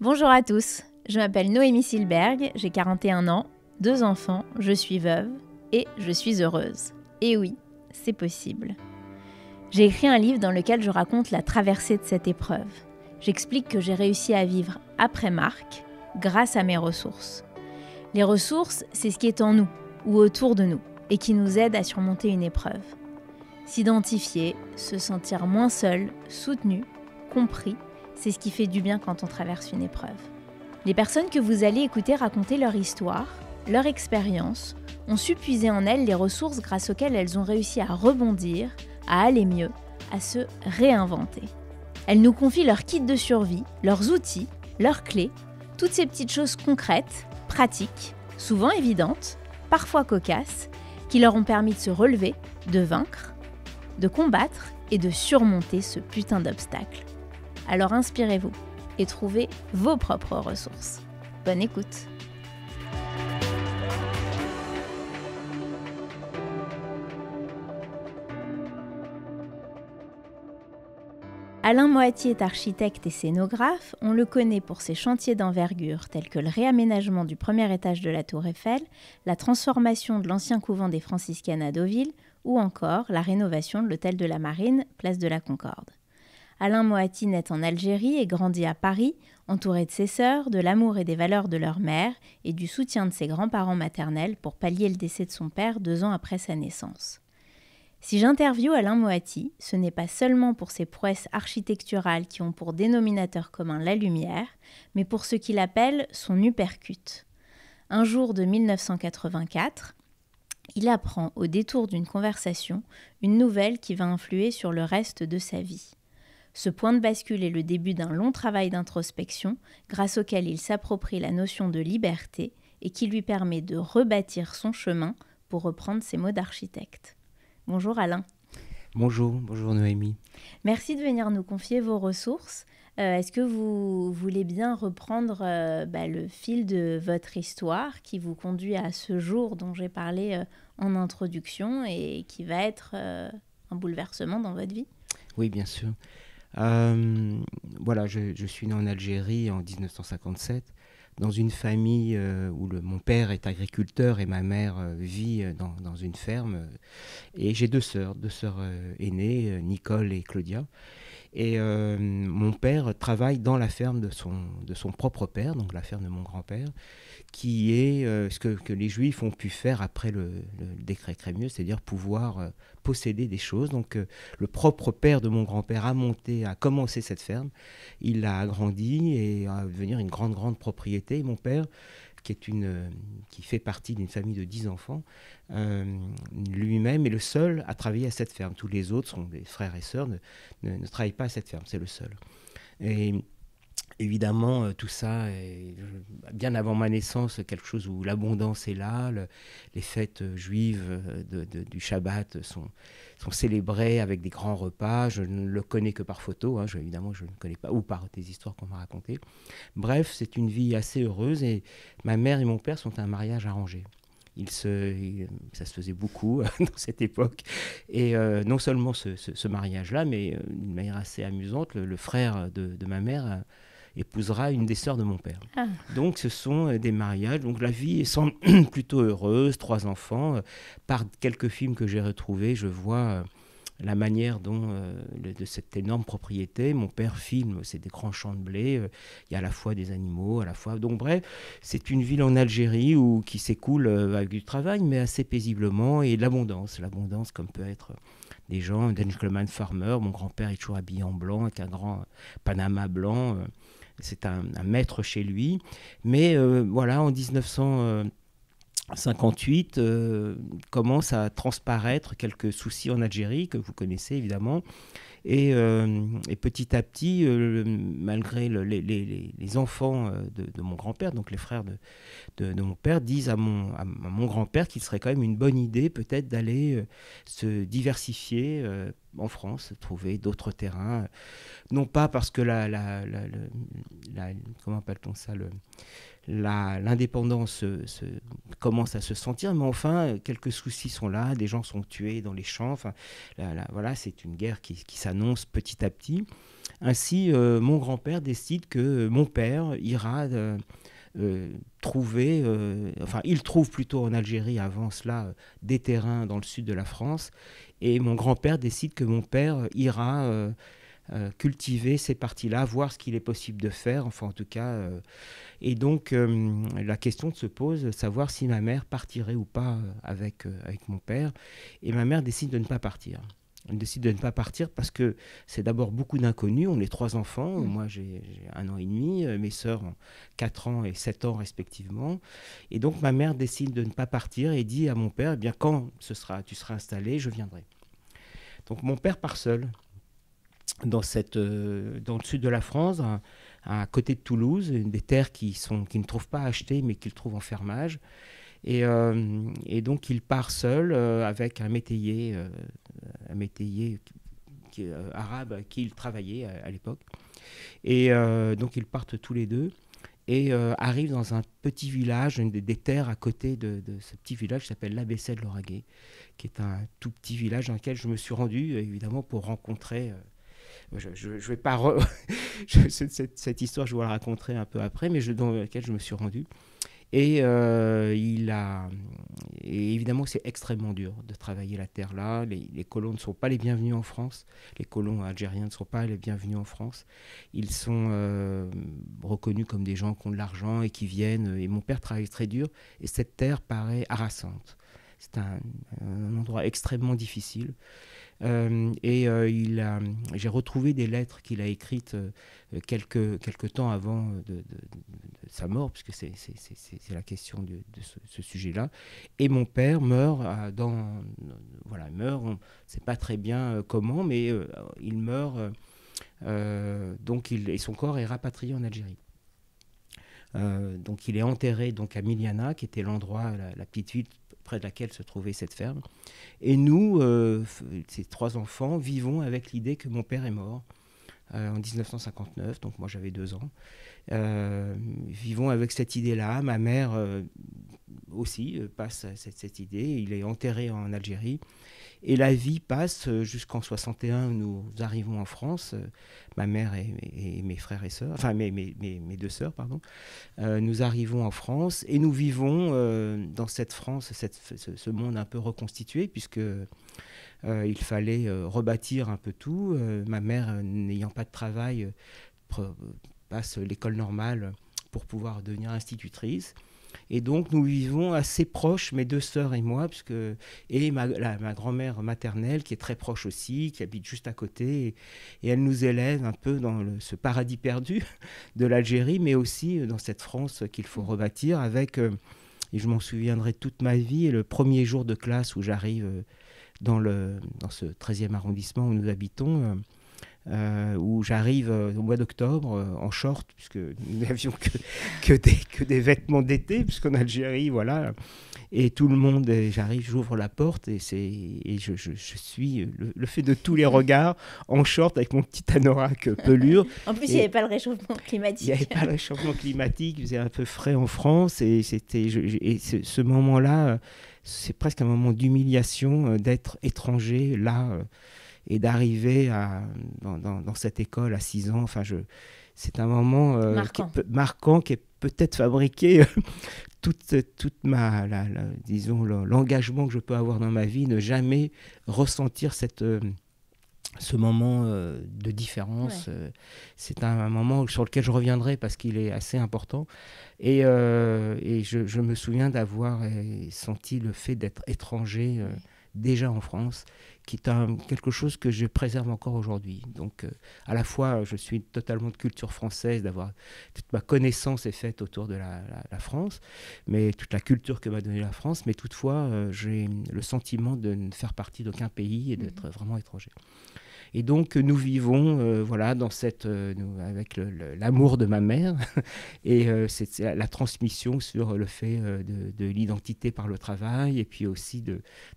Bonjour à tous, je m'appelle Noémie Silberg, j'ai 41 ans, 2 enfants, je suis veuve et je suis heureuse. Et oui, c'est possible. J'ai écrit un livre dans lequel je raconte la traversée de cette épreuve. J'explique que j'ai réussi à vivre après Marc grâce à mes ressources. Les ressources, c'est ce qui est en nous ou autour de nous et qui nous aide à surmonter une épreuve. S'identifier, se sentir moins seul, soutenu, compris, c'est ce qui fait du bien quand on traverse une épreuve. Les personnes que vous allez écouter raconter leur histoire, leur expérience, ont su puiser en elles les ressources grâce auxquelles elles ont réussi à rebondir, à aller mieux, à se réinventer. Elles nous confient leur kit de survie, leurs outils, leurs clés, toutes ces petites choses concrètes, pratiques, souvent évidentes, parfois cocasses, qui leur ont permis de se relever, de vaincre, de combattre et de surmonter ce putain d'obstacle. Alors inspirez-vous et trouvez vos propres ressources. Bonne écoute. Alain Moati est architecte et scénographe. On le connaît pour ses chantiers d'envergure tels que le réaménagement du premier étage de la Tour Eiffel, la transformation de l'ancien couvent des franciscaines à Deauville ou encore la rénovation de l'hôtel de la Marine, place de la Concorde. Alain Moati naît en Algérie et grandit à Paris, entouré de ses sœurs, de l'amour et des valeurs de leur mère et du soutien de ses grands-parents maternels pour pallier le décès de son père 2 ans après sa naissance. Si j'interviewe Alain Moati, ce n'est pas seulement pour ses prouesses architecturales qui ont pour dénominateur commun la lumière, mais pour ce qu'il appelle son uppercut. Un jour de 1984, il apprend au détour d'une conversation une nouvelle qui va influer sur le reste de sa vie. Ce point de bascule est le début d'un long travail d'introspection grâce auquel il s'approprie la notion de liberté et qui lui permet de rebâtir son chemin, pour reprendre ses mots d'architecte. Bonjour Alain. Bonjour Noémie. Merci de venir nous confier vos ressources. Est-ce que vous voulez bien reprendre le fil de votre histoire qui vous conduit à ce jour dont j'ai parlé en introduction et qui va être un bouleversement dans votre vie ? Oui, bien sûr. Je suis né en Algérie en 1957, dans une famille où mon père est agriculteur et ma mère vit dans une ferme. Et j'ai deux sœurs aînées, Nicole et Claudia. Et mon père travaille dans la ferme de son propre père, donc la ferme de mon grand-père, qui est ce que les Juifs ont pu faire après le décret Crémieux, c'est-à-dire pouvoir posséder des choses. Donc le propre père de mon grand-père a commencé cette ferme, il l'a agrandie et a devenir une grande propriété. Et mon père, qui fait partie d'une famille de 10 enfants, lui-même est le seul à travailler à cette ferme. Tous les autres sont des frères et sœurs, ne travaillent pas à cette ferme, c'est le seul. Et évidemment, tout ça est, bien avant ma naissance, quelque chose où l'abondance est là. Les fêtes juives du Shabbat sont célébrées avec des grands repas. Je ne le connais que par photo, évidemment je ne connais pas, ou par des histoires qu'on m'a racontées. Bref, c'est une vie assez heureuse et ma mère et mon père sont un mariage arrangé. Ça se faisait beaucoup dans cette époque. Et non seulement ce mariage-là, mais d'une manière assez amusante, le frère de ma mère épousera une des sœurs de mon père. Ah. Donc ce sont des mariages. Donc la vie semble plutôt heureuse, 3 enfants. Par quelques films que j'ai retrouvés, je vois la manière dont de cette énorme propriété, mon père filme, c'est des grands champs de blé, il y a à la fois des animaux, à la fois... Donc bref, c'est une ville en Algérie qui s'écoule avec du travail, mais assez paisiblement, et de l'abondance comme peut être des gens, un gentleman farmer. Mon grand-père est toujours habillé en blanc, avec un grand panama blanc, c'est un maître chez lui. Mais en 1958, commencent à transparaître quelques soucis en Algérie, que vous connaissez évidemment. Et petit à petit, malgré les enfants de mon grand-père, donc les frères de mon père, disent à mon grand-père qu'il serait quand même une bonne idée peut-être d'aller se diversifier en France, trouver d'autres terrains. Non pas parce que comment appelle-t-on ça, l'indépendance commence à se sentir, mais enfin, quelques soucis sont là, des gens sont tués dans les champs. Enfin, voilà, c'est une guerre qui s'annonce petit à petit. Ainsi, mon grand-père décide que mon père ira trouver, enfin, il trouve plutôt en Algérie avant cela des terrains dans le sud de la France, et mon grand-père décide que mon père ira cultiver ces parties-là, voir ce qu'il est possible de faire, enfin en tout cas. Et donc la question se pose, savoir si ma mère partirait ou pas avec mon père. Et ma mère décide de ne pas partir. Elle décide de ne pas partir parce que c'est d'abord beaucoup d'inconnus. On est 3 enfants. Moi, j'ai 1 an et demi. Mes sœurs ont 4 ans et 7 ans respectivement. Et donc, ma mère décide de ne pas partir et dit à mon père, eh bien, quand tu seras installé, je viendrai. Donc, mon père part seul dans le sud de la France, à côté de Toulouse, des terres qu'il ne trouve pas achetées, mais qu'il trouve en fermage. Et donc, il part seul avec un métayer arabe avec qui il travaillait à l'époque. Et donc, ils partent tous les deux et arrivent dans un petit village, des terres à côté de ce petit village qui s'appelle l'Abbessais de Lauragais, qui est un tout petit village dans lequel je me suis rendu, évidemment, pour rencontrer... je vais pas... cette histoire, je vous la raconterai un peu après, mais dans laquelle je me suis rendu. Et évidemment, c'est extrêmement dur de travailler la terre là. Les colons ne sont pas les bienvenus en France. Les colons algériens ne sont pas les bienvenus en France. Ils sont reconnus comme des gens qui ont de l'argent et qui viennent. Et mon père travaille très dur. Et cette terre paraît harassante. C'est un endroit extrêmement difficile. J'ai retrouvé des lettres qu'il a écrites quelques temps avant de sa mort, puisque c'est la question de ce sujet-là. Et mon père meurt meurt, on ne sait pas très bien comment, mais il meurt, et son corps est rapatrié en Algérie. Donc il est enterré à Miliana, qui était l'endroit, la petite ville près de laquelle se trouvait cette ferme. Et nous, ces 3 enfants, vivons avec l'idée que mon père est mort en 1959, donc moi j'avais 2 ans. Vivons avec cette idée-là. Ma mère aussi passe cette idée. Il est enterré en Algérie. Et la vie passe jusqu'en 61, nous arrivons en France, ma mère et mes frères et sœurs, enfin mes 2 sœurs, pardon. Nous arrivons en France et nous vivons dans cette France, ce monde un peu reconstitué, puisque il fallait rebâtir un peu tout. Ma mère, n'ayant pas de travail, passe l'école normale pour pouvoir devenir institutrice. Et donc, nous vivons assez proches, mes 2 sœurs et moi, et ma grand-mère maternelle, qui est très proche aussi, qui habite juste à côté. Et elle nous élève un peu dans ce paradis perdu de l'Algérie, mais aussi dans cette France qu'il faut rebâtir avec, et je m'en souviendrai toute ma vie, et le premier jour de classe où j'arrive dans ce 13e arrondissement où nous habitons, où j'arrive au mois d'octobre en short, puisque nous n'avions que des vêtements d'été, puisqu'en Algérie, voilà. Et tout le monde, j'arrive, j'ouvre la porte et je suis le fait de tous les regards en short avec mon petit anorak pelure. En plus, il n'y avait pas le réchauffement climatique. Il n'y avait pas le réchauffement climatique, il faisait un peu frais en France. Et ce moment-là, c'est presque un moment d'humiliation d'être étranger là. Et d'arriver dans cette école à 6 ans, enfin, c'est un moment marquant qui est peut-être fabriqué toute disons, l'engagement que je peux avoir dans ma vie, ne jamais ressentir ce moment de différence. Ouais. C'est un moment sur lequel je reviendrai parce qu'il est assez important. Et je me souviens d'avoir senti le fait d'être étranger déjà en France, qui est quelque chose que je préserve encore aujourd'hui. Donc, à la fois, je suis totalement de culture française, toute ma connaissance est faite autour de la France, mais toute la culture que m'a donnée la France, mais toutefois, j'ai le sentiment de ne faire partie d'aucun pays et d'être vraiment étranger. Et donc, nous vivons avec l'amour de ma mère et c'est la transmission sur le fait de l'identité par le travail et puis aussi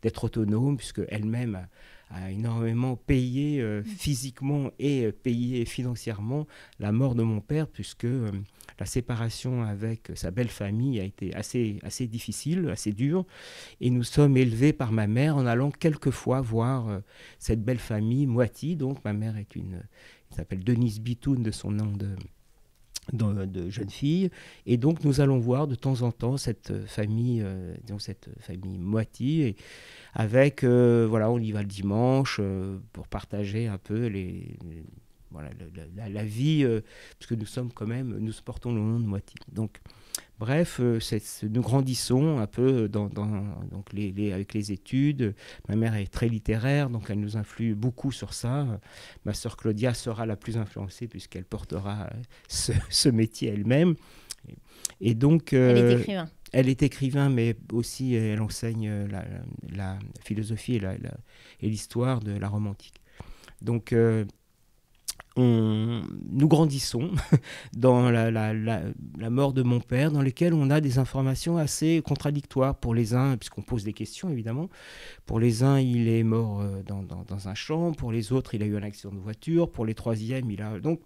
d'être autonome, puisque elle-même a énormément payé physiquement et payé financièrement la mort de mon père, puisque la séparation avec sa belle famille a été assez difficile, assez dure, et nous sommes élevés par ma mère en allant quelquefois voir cette belle famille, Moiti. Donc ma mère s'appelle Denise Bitoun de son nom de jeune fille, et donc nous allons voir de temps en temps cette famille Moiti, et avec voilà, on y va le dimanche pour partager un peu voilà, la vie, parce que nous portons le nom de Moiti. Donc bref, nous grandissons un peu donc avec les études. Ma mère est très littéraire, donc elle nous influe beaucoup sur ça. Ma sœur Claudia sera la plus influencée puisqu'elle portera ce métier elle-même. Et donc, elle est écrivain. Elle est écrivain, mais aussi elle enseigne la philosophie et l'histoire de la Rome antique. Donc, nous grandissons dans la mort de mon père, dans lesquelles on a des informations assez contradictoires pour les uns, puisqu'on pose des questions évidemment. Pour les uns, il est mort dans un champ, pour les autres, il a eu un accident de voiture, pour les troisièmes, il a... Donc,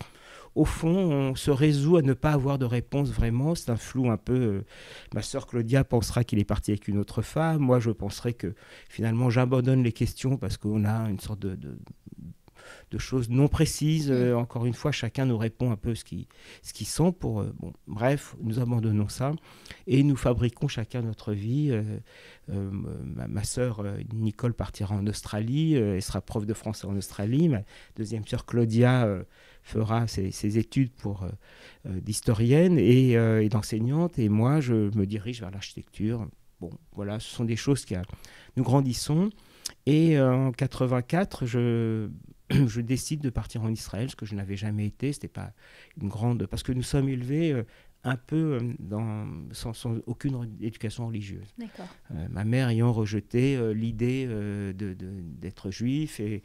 au fond, on se résout à ne pas avoir de réponse vraiment. C'est un flou un peu... ma sœur Claudia pensera qu'il est parti avec une autre femme. Moi, je penserai que finalement, j'abandonne les questions parce qu'on a une sorte de choses non précises. Encore une fois, chacun nous répond un peu ce qu'il sent. Bref, nous abandonnons ça et nous fabriquons chacun notre vie. Ma sœur Nicole partira en Australie, elle sera prof de français en Australie. Ma deuxième sœur Claudia fera ses études d'historienne et d'enseignante, et moi je me dirige vers l'architecture. Bon, voilà, ce sont des choses nous grandissons. Et en 84, je décide de partir en Israël, ce que je n'avais jamais été. C'était pas une grande... Parce que nous sommes élevés un peu sans aucune éducation religieuse. Ma mère ayant rejeté l'idée d'être juif et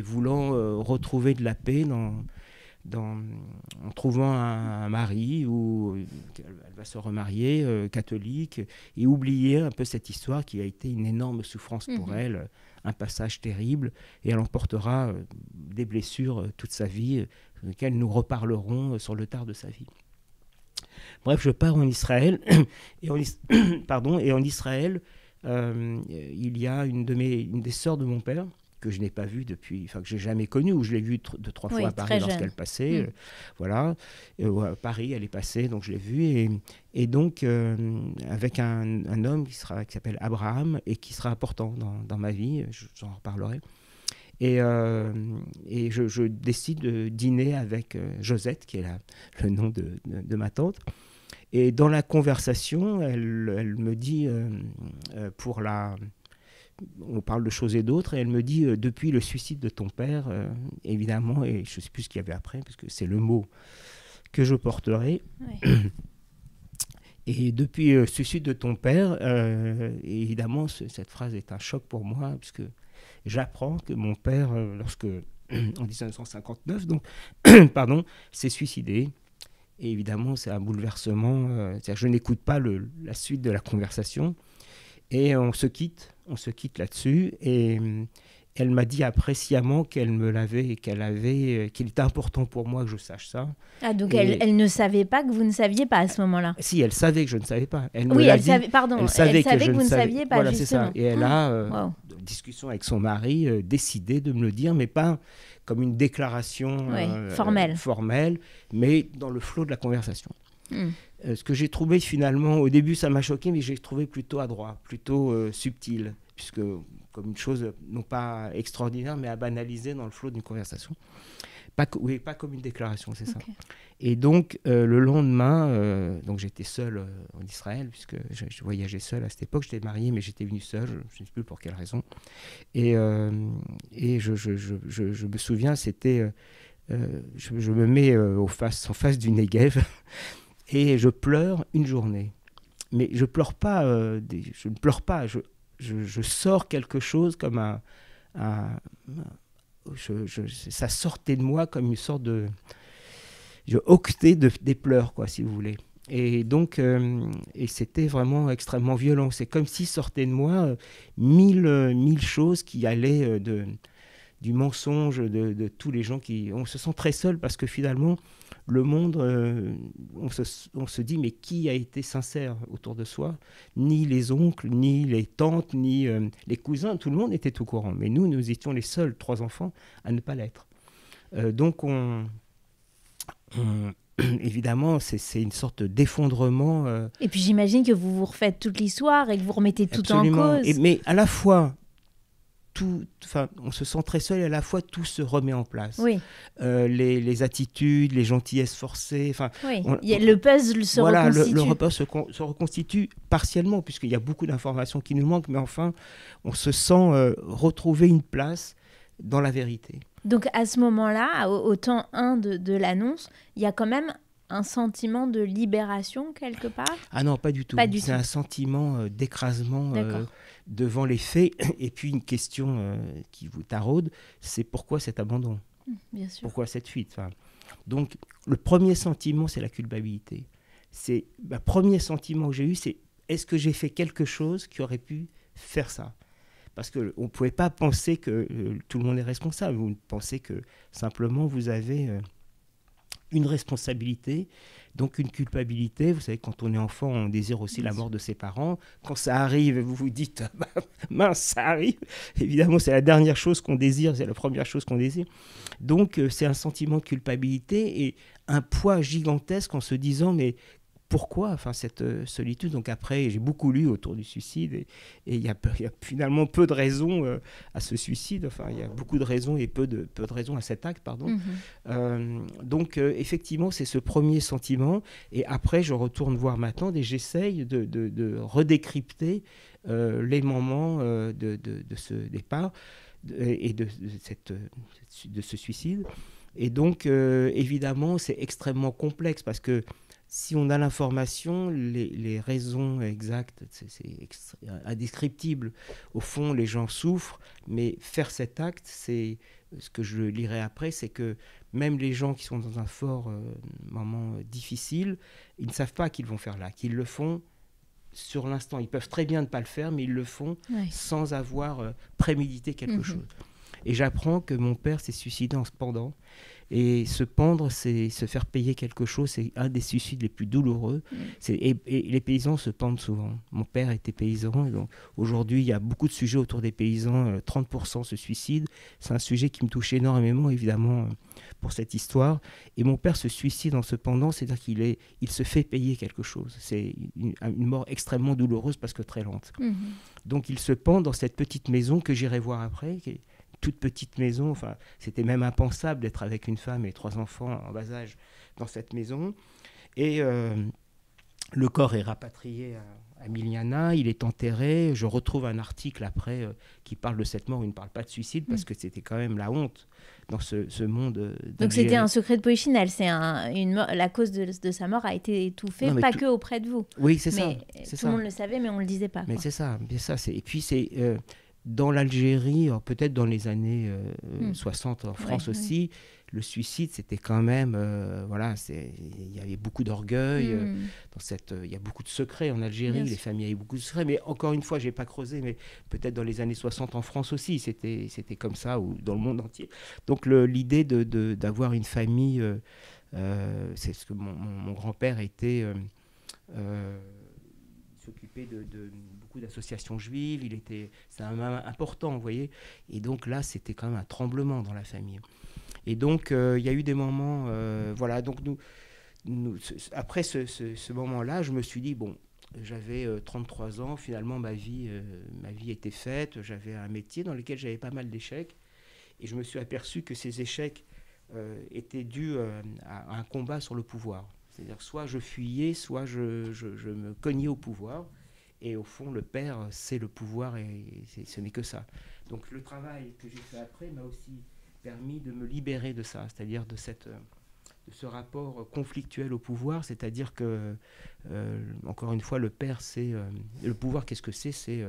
voulant retrouver de la paix en trouvant un mari où elle va se remarier, catholique, et oublier un peu cette histoire qui a été une énorme souffrance pour elle, un passage terrible, et elle emportera des blessures toute sa vie, lesquelles nous reparlerons sur le tard de sa vie. Bref, je pars en Israël, et en Israël, il y a une des sœurs de mon père, que je n'ai pas vue depuis, que j'ai jamais connue, ou je l'ai vue 2-3 fois à Paris lorsqu'elle passait. Voilà. À Paris, elle est passée, donc je l'ai vue. Et donc, avec un homme qui s'appelle Abraham, et qui sera important dans ma vie, j'en reparlerai. Et je décide de dîner avec Josette, qui est le nom de ma tante. Et dans la conversation, elle me dit, on parle de choses et d'autres, et elle me dit, depuis le suicide de ton père, évidemment, et je ne sais plus ce qu'il y avait après, parce que c'est le mot que je porterai. Ouais. Et depuis le suicide de ton père, évidemment, cette phrase est un choc pour moi, puisque j'apprends que mon père, en 1959, donc, s'est suicidé. Et évidemment, c'est un bouleversement. Je n'écoute pas la suite de la conversation. Et on se quitte là-dessus. Et elle m'a dit après sciemment qu'il était important pour moi que je sache ça. Ah, donc elle ne savait pas que vous ne saviez pas à ce moment-là. Si, elle savait que je ne savais pas. Elle savait que vous ne saviez pas, voilà, justement. C'est ça. Et elle a, en discussion avec son mari, décidé de me le dire, mais pas comme une déclaration formelle, mais dans le flot de la conversation. Ce que j'ai trouvé finalement, au début ça m'a choqué, mais j'ai trouvé plutôt adroit, plutôt subtil, puisque comme une chose non pas extraordinaire, mais à banaliser dans le flot d'une conversation. Pas comme une déclaration, c'est ça. Et donc le lendemain, donc j'étais seul en Israël, puisque je voyageais seul à cette époque, j'étais marié, mais j'étais venu seul, je ne sais plus pour quelle raison. Et je me souviens, c'était... je me mets en face du Negev et je pleure une journée. Mais je pleure pas, je ne pleure pas, je sors quelque chose comme ça sortait de moi comme une sorte de... Je octais des pleurs, quoi, si vous voulez. Et donc, et c'était vraiment extrêmement violent. C'est comme si sortaient de moi mille choses qui allaient du mensonge de tous les gens qui... On se sent très seul parce que finalement, le monde, on se dit, mais qui a été sincère autour de soi? Ni les oncles, ni les tantes, ni les cousins, tout le monde était au courant. Mais nous étions les seuls 3 enfants à ne pas l'être. Donc, évidemment, c'est une sorte d'effondrement. Et puis j'imagine que vous vous refaites toute l'histoire et que vous remettez tout Absolument. en cause. Mais à la fois, on se sent très seul et à la fois tout se remet en place. Oui. Les attitudes, les gentillesses forcées. Oui. Le puzzle se reconstitue. Le puzzle se reconstitue partiellement puisqu'il y a beaucoup d'informations qui nous manquent, mais enfin, on se sent retrouver une place dans la vérité. Donc à ce moment-là, au temps 1 de l'annonce, il y a quand même un sentiment de libération quelque part? Ah non, pas du tout. C'est un sentiment d'écrasement devant les faits. Et puis une question qui vous taraude, c'est pourquoi cet abandon? Bien sûr. Pourquoi cette fuite? Donc le premier sentiment, c'est la culpabilité. C'est le premier sentiment que j'ai eu, c'est est-ce que j'ai fait quelque chose qui aurait pu faire ça? Parce qu'on ne pouvait pas penser que tout le monde est responsable. Vous pensez que simplement vous avez une responsabilité, donc une culpabilité. Vous savez, quand on est enfant, on désire aussi la mort de ses parents. Quand ça arrive, vous vous dites mince, ça arrive. Évidemment, c'est la dernière chose qu'on désire, c'est la première chose qu'on désire. Donc, c'est un sentiment de culpabilité et un poids gigantesque en se disant mais pourquoi cette solitude? Donc après, j'ai beaucoup lu autour du suicide et il y a finalement peu de raisons à ce suicide. Enfin, il y a beaucoup de raisons et peu de raisons à cet acte, pardon. Donc effectivement, c'est ce premier sentiment. Et après, je retourne voir ma tante et j'essaye de redécrypter les moments de ce départ et de ce suicide. Et donc, évidemment, c'est extrêmement complexe parce que si on a l'information, les raisons exactes, c'est indescriptible. Au fond, les gens souffrent, mais faire cet acte, c'est ce que je lirai après, c'est que même les gens qui sont dans un fort moment difficile, ils ne savent pas qu'ils vont faire là, qu'ils le font sur l'instant. Ils peuvent très bien ne pas le faire, mais ils le font sans avoir prémédité quelque chose. Et j'apprends que mon père s'est suicidé en se pendant. Et se pendre, c'est se faire payer quelque chose. C'est un des suicides les plus douloureux. Et les paysans se pendent souvent. Mon père était paysan. Et donc aujourd'hui, il y a beaucoup de sujets autour des paysans. 30% se suicident. C'est un sujet qui me touche énormément, évidemment, pour cette histoire. Et mon père se suicide en se pendant, c'est-à-dire qu'il se fait payer quelque chose. C'est une mort extrêmement douloureuse parce que très lente. Donc il se pend dans cette petite maison que j'irai voir après, qui est toute petite maison. Enfin, c'était même impensable d'être avec une femme et 3 enfants en bas âge dans cette maison. Et le corps est rapatrié à Miliana, il est enterré. Je retrouve un article après qui parle de cette mort. Il ne parle pas de suicide parce que c'était quand même la honte dans ce monde d'Algérie. Donc c'était un secret de Polichinelle. La cause de sa mort a été étouffée, pas que auprès de vous. Oui, c'est ça. Tout le monde le savait, mais on ne le disait pas. Mais c'est ça. Et puis c'est... dans l'Algérie, peut-être dans les années 60 en France aussi, le suicide, c'était quand même... il y avait beaucoup d'orgueil. Il y a beaucoup de secrets en Algérie. Les familles avaient beaucoup de secrets. Mais encore une fois, je n'ai pas creusé, mais peut-être dans les années 60 en France aussi, c'était comme ça, ou dans le monde entier. Donc l'idée d'avoir une famille... c'est ce que mon grand-père était... s'occupait de beaucoup d'associations juives, c'est un homme important, vous voyez. Et donc là, c'était quand même un tremblement dans la famille. Et donc, il y a eu des moments... donc après ce moment-là, je me suis dit, bon, j'avais 33 ans, finalement, ma vie était faite, j'avais un métier dans lequel j'avais pas mal d'échecs. Et je me suis aperçu que ces échecs étaient dus à un combat sur le pouvoir. C'est-à-dire soit je fuyais, soit je me cognais au pouvoir. Et au fond, le père, c'est le pouvoir et ce n'est que ça. Donc le travail que j'ai fait après m'a aussi permis de me libérer de ça, c'est-à-dire de ce rapport conflictuel au pouvoir. C'est-à-dire que, encore une fois, le père, c'est... le pouvoir, qu'est-ce que c'est? C'est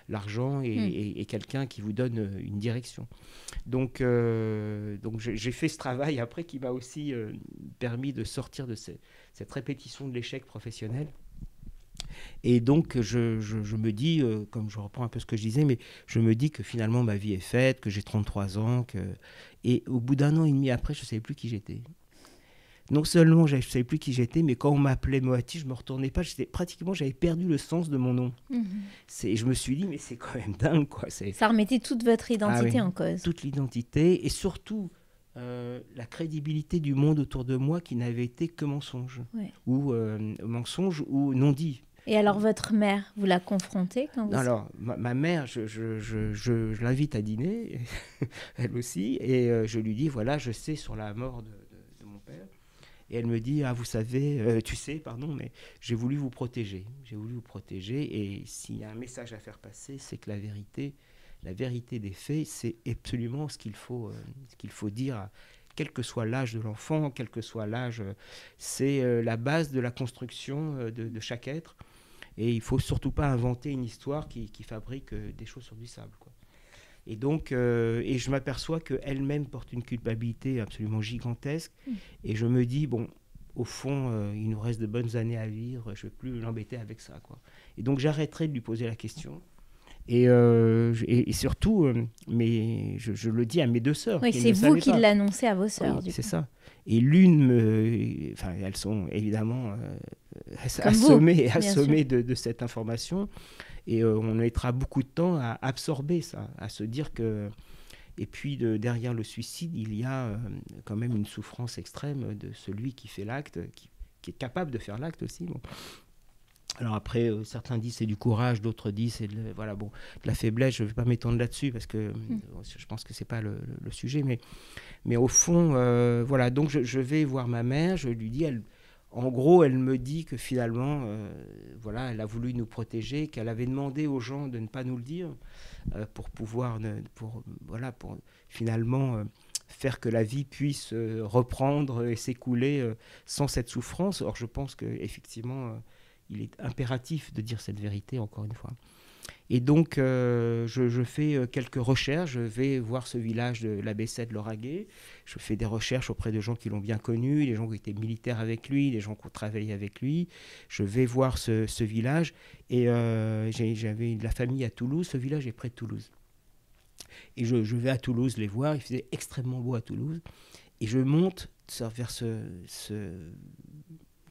l'argent et quelqu'un qui vous donne une direction. Donc j'ai fait ce travail après qui m'a aussi permis de sortir de cette répétition de l'échec professionnel. Et donc, je me dis, comme je reprends un peu ce que je disais, mais je me dis que finalement, ma vie est faite, que j'ai 33 ans. Et au bout d'un an et demi après, je ne savais plus qui j'étais. Non seulement je ne savais plus qui j'étais, mais quand on m'appelait Moati, je ne me retournais pas. Pratiquement, j'avais perdu le sens de mon nom. Je me suis dit, mais c'est quand même dingue, quoi. Ça remettait toute votre identité en cause. Toute l'identité, et surtout la crédibilité du monde autour de moi qui n'avait été que mensonge. Ou mensonge ou non-dit. Et alors, votre mère, vous la confrontez quand vous... Alors, ma mère, je l'invite à dîner, elle aussi, et je lui dis, voilà, je sais sur la mort de mon père. Et elle me dit, ah, vous savez, tu sais, pardon, mais j'ai voulu vous protéger. J'ai voulu vous protéger, et s'il y a un message à faire passer, c'est que la vérité des faits, c'est absolument ce qu'il faut dire, quel que soit l'âge de l'enfant, quel que soit l'âge. C'est la base de la construction de chaque être. Et il ne faut surtout pas inventer une histoire qui fabrique des choses sur du sable, quoi. Et donc, et je m'aperçois qu'elle-même porte une culpabilité absolument gigantesque. Et je me dis, bon, au fond, il nous reste de bonnes années à vivre, je ne vais plus l'embêter avec ça, quoi. Et donc, j'arrêterai de lui poser la question. Et surtout, mais je le dis à mes deux sœurs. Oui, c'est vous qui l'annoncez à vos sœurs. Oui, c'est ça. Et l'une, enfin, elles sont évidemment assommées de cette information. Et on mettra beaucoup de temps à absorber ça, à se dire que... Et puis, derrière le suicide, il y a quand même une souffrance extrême de celui qui fait l'acte, qui est capable de faire l'acte aussi. Bon. Alors après, certains disent c'est du courage, d'autres disent c'est de la faiblesse. Je ne vais pas m'étendre là-dessus parce que je pense que ce n'est pas le sujet. Mais au fond, voilà. Donc je vais voir ma mère, je lui dis, en gros, elle me dit que finalement, elle a voulu nous protéger, qu'elle avait demandé aux gens de ne pas nous le dire pour pouvoir, pour finalement faire que la vie puisse reprendre et s'écouler sans cette souffrance. Or, je pense qu'effectivement... il est impératif de dire cette vérité, encore une fois. Et donc, je fais quelques recherches. Je vais voir ce village de la Bessette, Lauragais. Je fais des recherches auprès de gens qui l'ont bien connu, des gens qui étaient militaires avec lui, des gens qui ont travaillé avec lui. Je vais voir ce village. Et j'avais de la famille à Toulouse. Ce village est près de Toulouse. Et je vais à Toulouse les voir. Il faisait extrêmement beau à Toulouse. Et je monte vers ce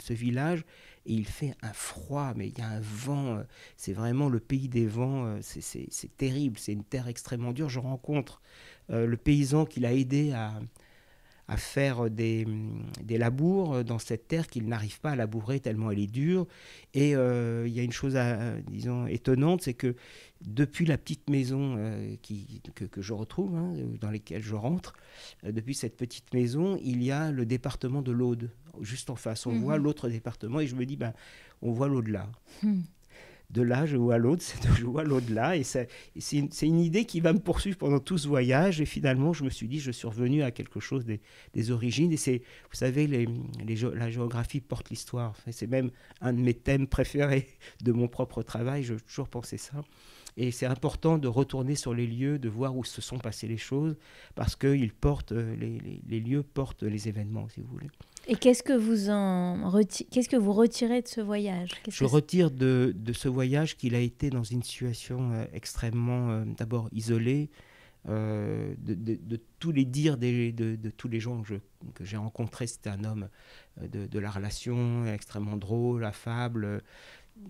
village. Et il fait un froid, mais il y a un vent, c'est vraiment le pays des vents, c'est terrible, c'est une terre extrêmement dure. Je rencontre le paysan qui l'a aidé à faire des labours dans cette terre qu'il n'arrive pas à labourer tellement elle est dure. Et il y a une chose, disons, étonnante, c'est que depuis la petite maison que je retrouve, dans laquelle je rentre, depuis cette petite maison, il y a le département de l'Aude. Juste en face, on voit l'autre département et je me dis, on voit l'au-delà. De là, je vois l'autre, je vois l'au-delà. Et c'est une idée qui va me poursuivre pendant tout ce voyage. Et finalement, je me suis dit, je suis revenu à quelque chose des origines. Et c'est, vous savez, la géographie porte l'histoire. Enfin, c'est même un de mes thèmes préférés de mon propre travail. Je toujours pensé ça. Et c'est important de retourner sur les lieux, de voir où se sont passées les choses, parce que les lieux portent les événements, si vous voulez. Et qu'est-ce que vous retirez de ce voyage ? Je retire de ce voyage qu'il a été dans une situation extrêmement, d'abord isolée, de tous les dires de tous les gens que j'ai rencontrés. C'était un homme de la relation extrêmement drôle, affable,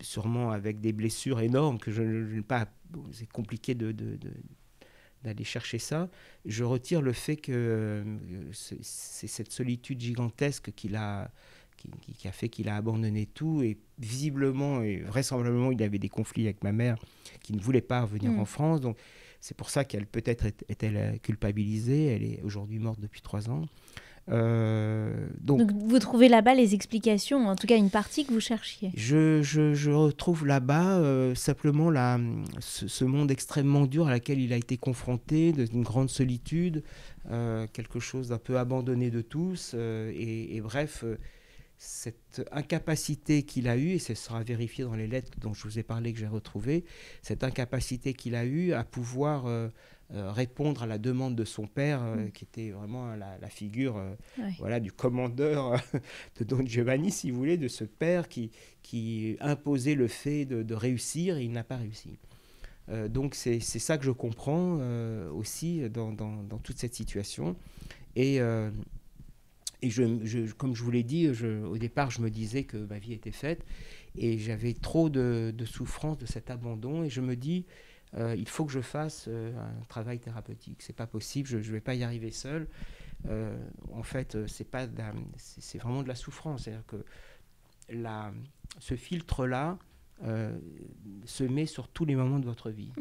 sûrement avec des blessures énormes que je n'ai pas... C'est compliqué d'aller chercher ça. Je retire le fait que c'est cette solitude gigantesque qui a fait qu'il a abandonné tout. Et visiblement et vraisemblablement, il avait des conflits avec ma mère qui ne voulait pas revenir en France. Donc, c'est pour ça qu'elle peut-être est-elle culpabilisée. Elle est aujourd'hui morte depuis 3 ans. Donc, vous trouvez là-bas les explications, en tout cas une partie que vous cherchiez. Je retrouve là-bas simplement ce monde extrêmement dur à laquelle il a été confronté, d'une grande solitude, quelque chose d'un peu abandonné de tous, et bref, cette incapacité qu'il a eue, et ce sera vérifié dans les lettres dont je vous ai parlé, que j'ai retrouvées, cette incapacité qu'il a eue à pouvoir répondre à la demande de son père, qui était vraiment la figure voilà, du commandeur de Don Giovanni, si vous voulez, de ce père qui imposait le fait de réussir, et il n'a pas réussi. Donc c'est ça que je comprends aussi dans toute cette situation. Et comme je vous l'ai dit, au départ, je me disais que ma vie était faite, et j'avais trop de souffrance de cet abandon, et je me dis, il faut que je fasse un travail thérapeutique. C'est pas possible, je vais pas y arriver seul. En fait, c'est vraiment de la souffrance. C'est-à-dire que ce filtre-là se met sur tous les moments de votre vie.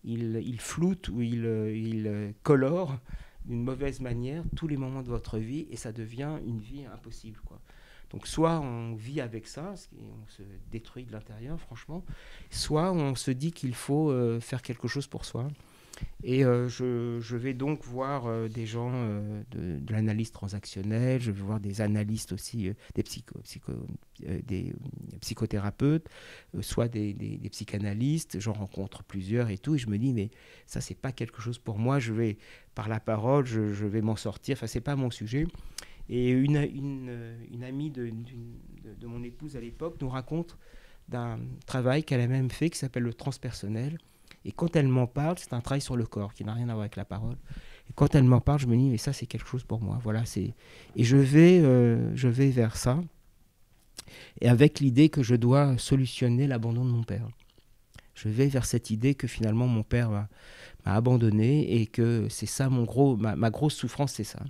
Il floute ou il colore d'une mauvaise manière tous les moments de votre vie, et ça devient une vie impossible, quoi. Donc soit on vit avec ça, et on se détruit de l'intérieur, franchement, soit on se dit qu'il faut faire quelque chose pour soi. Et je vais donc voir des gens de l'analyse transactionnelle, je vais voir des analystes aussi, des psychothérapeutes, soit des psychanalystes, j'en rencontre plusieurs et tout, et je me dis, mais ça, c'est pas quelque chose pour moi, par la parole, je vais m'en sortir, enfin, c'est pas mon sujet. Et une amie de mon épouse à l'époque nous raconte d'un travail qu'elle a même fait, qui s'appelle le transpersonnel. Et quand elle m'en parle, c'est un travail sur le corps qui n'a rien à voir avec la parole. Et quand elle m'en parle, je me dis, mais ça, c'est quelque chose pour moi. Voilà, et je vais vers ça, et avec l'idée que je dois solutionner l'abandon de mon père. Je vais vers cette idée que finalement mon père m'a abandonné, et que c'est ça ma grosse souffrance, c'est ça.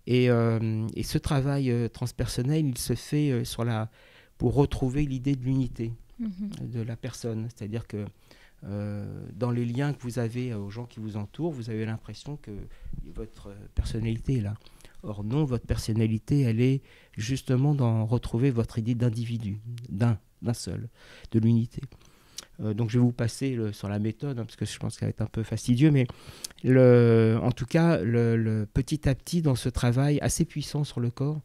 Et ce travail transpersonnel, il se fait pour retrouver l'idée de l'unité de la personne. C'est-à-dire que dans les liens que vous avez aux gens qui vous entourent, vous avez l'impression que votre personnalité est là. Or non, votre personnalité, elle est justement dans retrouver votre idée d'individu, d'un seul, de l'unité. Donc je vais vous passer sur la méthode, parce que je pense qu'elle va être un peu fastidieux, mais en tout cas, petit à petit, dans ce travail assez puissant sur le corps.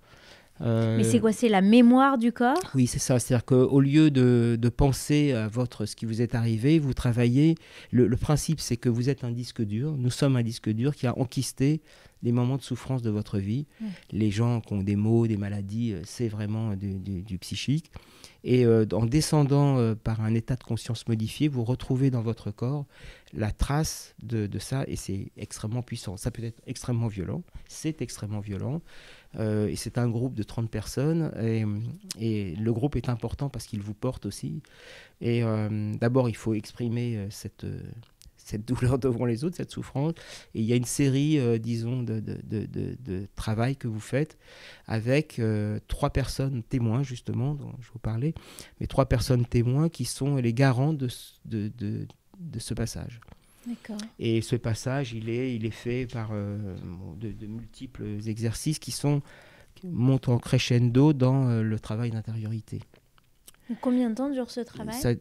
Mais c'est quoi? C'est la mémoire du corps? Oui, c'est ça. C'est-à-dire qu'au lieu de penser à ce qui vous est arrivé, vous travaillez. Le principe, c'est que vous êtes un disque dur. Nous sommes un disque dur qui a enquisté les moments de souffrance de votre vie. Les gens qui ont des maux, des maladies, c'est vraiment du psychique. Et en descendant par un état de conscience modifié, vous retrouvez dans votre corps la trace de ça, et c'est extrêmement puissant. Ça peut être extrêmement violent, c'est extrêmement violent, et c'est un groupe de 30 personnes, et le groupe est important parce qu'il vous porte aussi. Et d'abord, il faut exprimer cette douleur devant les autres, cette souffrance. Et il y a une série, disons, de travail que vous faites avec 3 personnes témoins, justement, dont je vous parlais, mais 3 personnes témoins qui sont les garants de ce passage. D'accord. Et ce passage, il est fait par de multiples exercices qui montent en crescendo dans le travail d'intériorité. Combien de temps dure ce travail?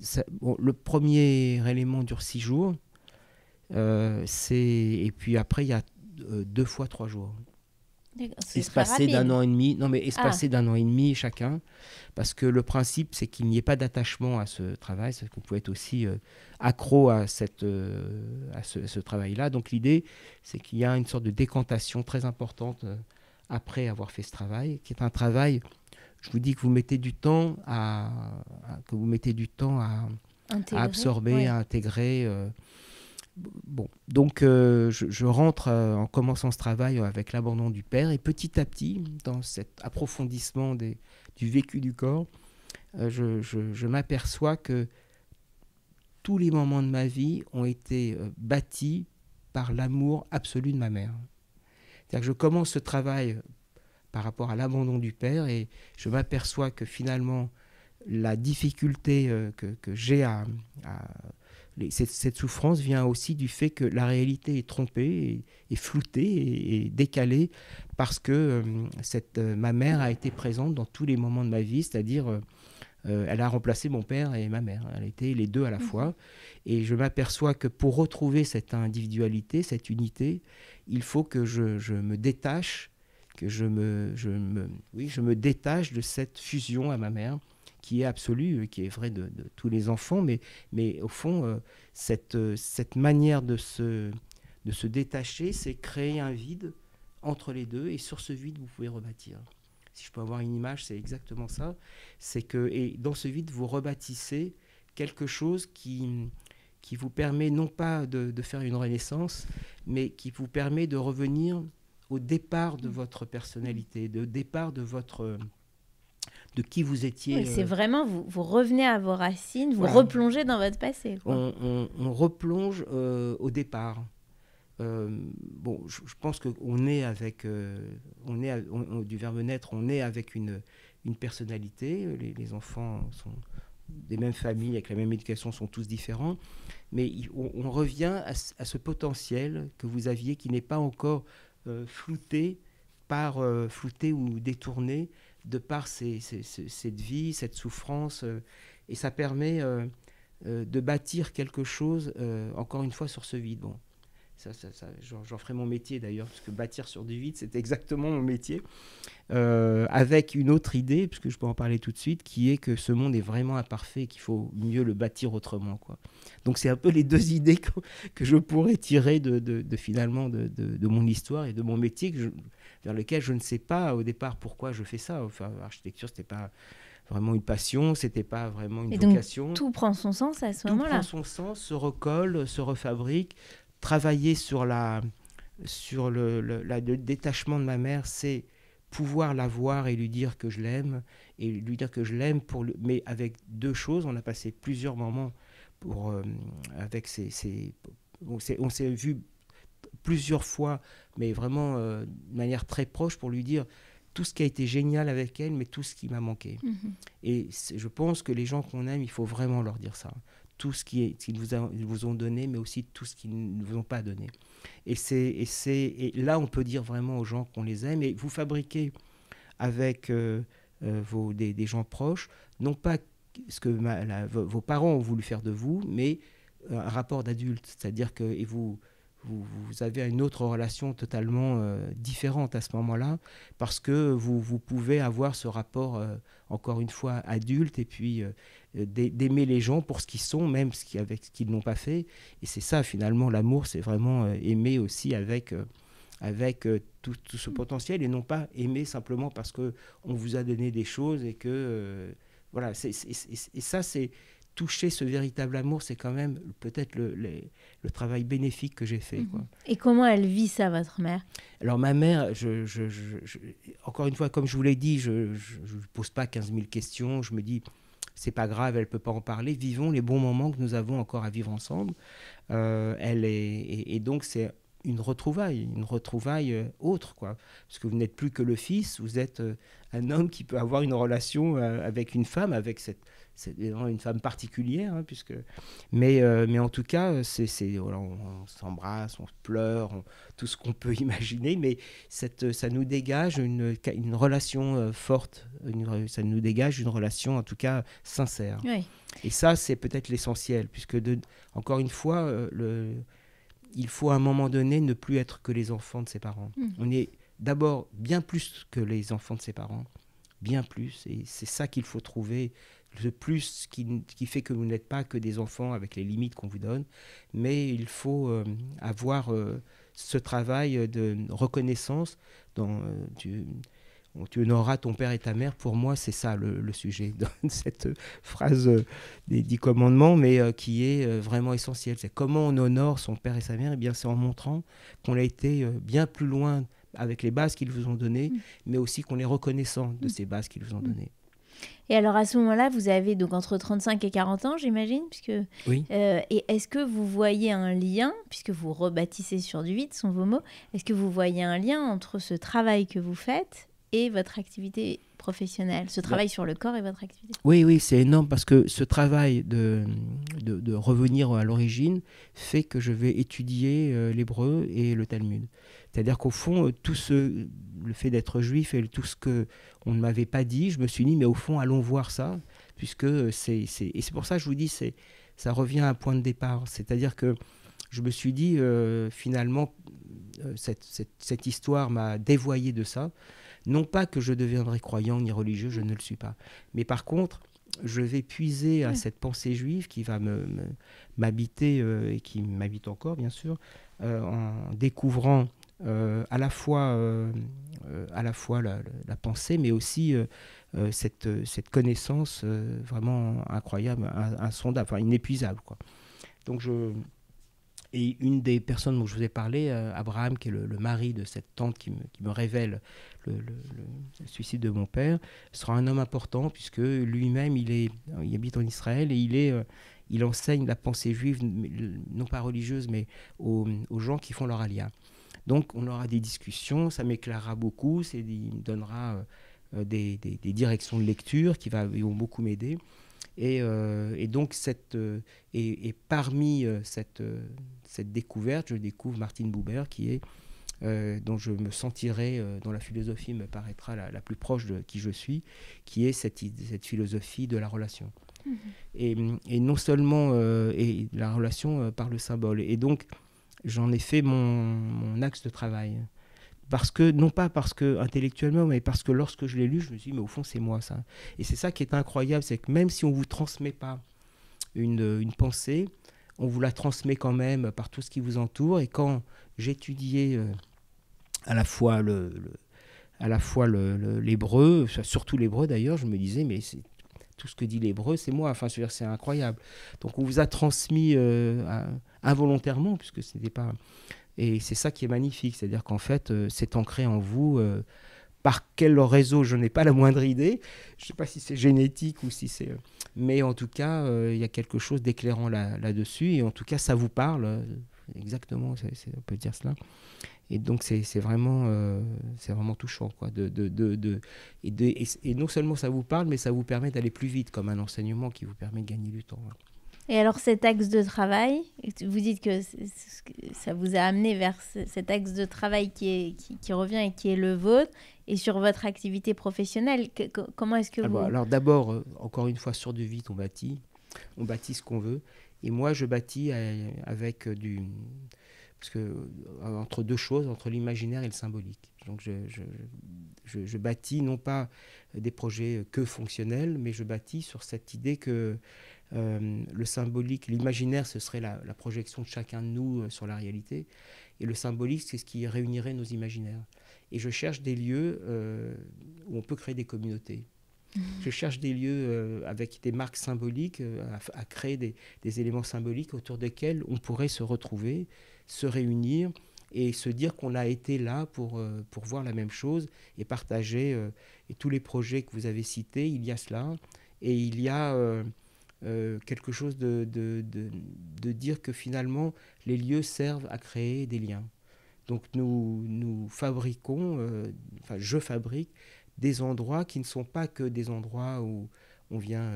Le premier élément dure 6 jours. Et puis après, il y a 2 fois 3 jours. Espacé d'un an et demi. Non, mais espacé d'un an et demi chacun. Parce que le principe, c'est qu'il n'y ait pas d'attachement à ce travail. C'est que vous pouvez être aussi accro à ce travail-là. Donc l'idée, c'est qu'il y a une sorte de décantation très importante après avoir fait ce travail, qui est un travail, je vous dis, que vous mettez du temps à absorber, à intégrer. Bon, donc je rentre en commençant ce travail avec l'abandon du père, et petit à petit, dans cet approfondissement du vécu du corps, je m'aperçois que tous les moments de ma vie ont été bâtis par l'amour absolu de ma mère. C'est-à-dire que je commence ce travail par rapport à l'abandon du père, et je m'aperçois que finalement la difficulté que j'ai cette souffrance vient aussi du fait que la réalité est trompée, et floutée et décalée, parce que ma mère a été présente dans tous les moments de ma vie, c'est-à-dire elle a remplacé mon père et ma mère. Elle était les deux à la fois. Et je m'aperçois que pour retrouver cette individualité, cette unité, il faut que je me détache oui, je me détache de cette fusion à ma mère, qui est absolue, qui est vraie de tous les enfants, mais au fond, cette manière de se détacher, c'est créer un vide entre les deux, et sur ce vide, vous pouvez rebâtir. Si je peux avoir une image, c'est exactement ça. Et dans ce vide, vous rebâtissez quelque chose qui vous permet non pas de faire une renaissance, mais qui vous permet de revenir au départ de votre personnalité, de départ de qui vous étiez. Oui, c'est vraiment, vous revenez à vos racines, vous Voilà. replongez dans votre passé, quoi. On replonge au départ. Bon, je pense qu'on est avec, du verbe naître, on est avec une personnalité. Les enfants sont des mêmes familles, avec la même éducation, sont tous différents. Mais on revient à ce potentiel que vous aviez, qui n'est pas encore flouté ou détourné de par cette vie, cette souffrance. Et ça permet de bâtir quelque chose, encore une fois, sur ce vide. Bon. J'en ferai mon métier d'ailleurs, parce que bâtir sur du vide, c'est exactement mon métier, avec une autre idée, puisque je peux en parler tout de suite, qui est que ce monde est vraiment imparfait et qu'il faut mieux le bâtir autrement, quoi. Donc c'est un peu les deux idées que je pourrais tirer finalement de mon histoire et de mon métier, vers lequel je ne sais pas au départ pourquoi je fais ça. Enfin, l'architecture, c'était pas vraiment une passion, c'était pas vraiment une vocation. Donc tout prend son sens à ce moment-là. Tout prend son sens, se recolle, se refabrique. Travailler sur le détachement de ma mère, c'est pouvoir la voir et lui dire que je l'aime, et lui dire que je l'aime, mais avec deux choses. On a passé plusieurs moments avec on s'est vu plusieurs fois, mais vraiment de manière très proche, pour lui dire tout ce qui a été génial avec elle, mais tout ce qui m'a manqué. Et je pense que les gens qu'on aime, il faut vraiment leur dire ça. Tout ce qu'ils vous ont donné, mais aussi tout ce qu'ils ne vous ont pas donné. Et là, on peut dire vraiment aux gens qu'on les aime. Et vous fabriquez avec des gens proches, non pas ce que vos parents ont voulu faire de vous, mais un rapport d'adulte. C'est-à-dire que vous avez une autre relation totalement différente à ce moment-là, parce que vous pouvez avoir ce rapport, encore une fois, adulte, et puis d'aimer les gens pour ce qu'ils sont, même avec ce qu'ils n'ont pas fait. Et c'est ça, finalement, l'amour, c'est vraiment aimer aussi avec tout ce potentiel, et non pas aimer simplement parce qu'on vous a donné des choses et que... voilà, et ça, c'est... Toucher ce véritable amour, c'est quand même peut-être le travail bénéfique que j'ai fait, quoi. Et comment elle vit ça, votre mère ? Alors ma mère, encore une fois, comme je vous l'ai dit, je ne pose pas 15 000 questions. Je me dis, c'est pas grave, elle ne peut pas en parler. Vivons les bons moments que nous avons encore à vivre ensemble. Et donc c'est une retrouvaille autre, quoi. Parce que vous n'êtes plus que le fils, vous êtes un homme qui peut avoir une relation avec une femme, c'est une femme particulière, hein, mais en tout cas, voilà, on s'embrasse, on pleure, tout ce qu'on peut imaginer, mais ça nous dégage une relation forte, ça nous dégage une relation en tout cas sincère. Oui. Et ça, c'est peut-être l'essentiel, puisque encore une fois, il faut à un moment donné ne plus être que les enfants de ses parents. On est d'abord bien plus que les enfants de ses parents, bien plus, et c'est ça qu'il faut trouver, le plus qui fait que vous n'êtes pas que des enfants avec les limites qu'on vous donne, mais il faut avoir ce travail de reconnaissance tu honoreras ton père et ta mère. Pour moi, c'est ça le sujet dans cette phrase des 10 commandements, mais qui est vraiment essentielle. C'est comment on honore son père et sa mère. Eh bien, c'est en montrant qu'on a été bien plus loin avec les bases qu'ils vous ont données, mais aussi qu'on est reconnaissant de ces bases qu'ils vous ont données. Et alors, à ce moment-là, vous avez donc entre 35 et 40 ans, j'imagine, Oui. Et est-ce que vous voyez un lien, puisque vous rebâtissez sur du vide, sont vos mots, est-ce que vous voyez un lien entre ce travail que vous faites et votre activité professionnelle, ce travail sur le corps et votre activité? Oui, c'est énorme, parce que ce travail de revenir à l'origine fait que je vais étudier l'hébreu et le Talmud. C'est-à-dire qu'au fond, le fait d'être juif et tout ce qu'on ne m'avait pas dit, je me suis dit, mais au fond, allons voir ça, puisque et c'est pour ça que je vous dis, ça revient à un point de départ. C'est-à-dire que je me suis dit, finalement, cette histoire m'a dévoyé de ça. Non pas que je deviendrai croyant ni religieux, je ne le suis pas. Mais par contre, je vais puiser à cette pensée juive qui va m'habiter et qui m'habite encore, bien sûr, en découvrant à la fois la pensée, mais aussi cette connaissance vraiment incroyable, insondable, enfin inépuisable, quoi. Donc et une des personnes dont je vous ai parlé, Abraham, qui est le mari de cette tante qui me révèle le suicide de mon père, sera un homme important puisque lui-même, il habite en Israël et il enseigne la pensée juive, non pas religieuse, mais aux gens qui font leur alia. Donc on aura des discussions, ça m'éclairera beaucoup, il me donnera des directions de lecture qui vont beaucoup m'aider. Et donc, parmi cette découverte, je découvre Martine Buber, dont je me sentirai, dont la philosophie me paraîtra la plus proche de qui je suis, qui est cette philosophie de la relation. Mmh. Et non seulement et la relation par le symbole. Et donc, j'en ai fait mon axe de travail. Non pas parce que intellectuellement, mais parce que lorsque je l'ai lu, je me suis dit, mais au fond, c'est moi ça. Et c'est ça qui est incroyable, c'est que même si on ne vous transmet pas une pensée, on vous la transmet quand même par tout ce qui vous entoure. Et quand j'étudiais à la fois l'hébreu, surtout l'hébreu d'ailleurs, je me disais, mais tout ce que dit l'hébreu, c'est moi. Enfin, c'est incroyable. Donc, on vous a transmis involontairement, puisque ce n'était pas... Et c'est ça qui est magnifique, c'est-à-dire qu'en fait, c'est ancré en vous. Par quel réseau, je n'ai pas la moindre idée. Je ne sais pas si c'est génétique ou si c'est... Mais en tout cas, il y a quelque chose d'éclairant là-dessus. Et en tout cas, ça vous parle. Exactement, on peut dire cela. Et donc, c'est vraiment touchant, quoi. Et non seulement ça vous parle, mais ça vous permet d'aller plus vite, comme un enseignement qui vous permet de gagner du temps. Et alors cet axe de travail, vous dites que ça vous a amené vers cet axe de travail qui revient et qui est le vôtre, et sur votre activité professionnelle, comment est-ce que vous... Alors d'abord, encore une fois, sur du vide, on bâtit ce qu'on veut. Et moi, je bâtis avec parce que entre deux choses, entre l'imaginaire et le symbolique. Donc je bâtis non pas des projets que fonctionnels, mais je bâtis sur cette idée que le symbolique, l'imaginaire, ce serait la projection de chacun de nous sur la réalité. Et le symbolique, c'est ce qui réunirait nos imaginaires. Et je cherche des lieux où on peut créer des communautés. Je cherche des lieux avec des marques symboliques, à créer des éléments symboliques autour desquels on pourrait se retrouver, se réunir et se dire qu'on a été là pour voir la même chose et partager. Et tous les projets que vous avez cités, il y a cela. Et il y a... quelque chose de dire que finalement les lieux servent à créer des liens. Donc nous fabriquons, je fabrique des endroits qui ne sont pas que des endroits où on vient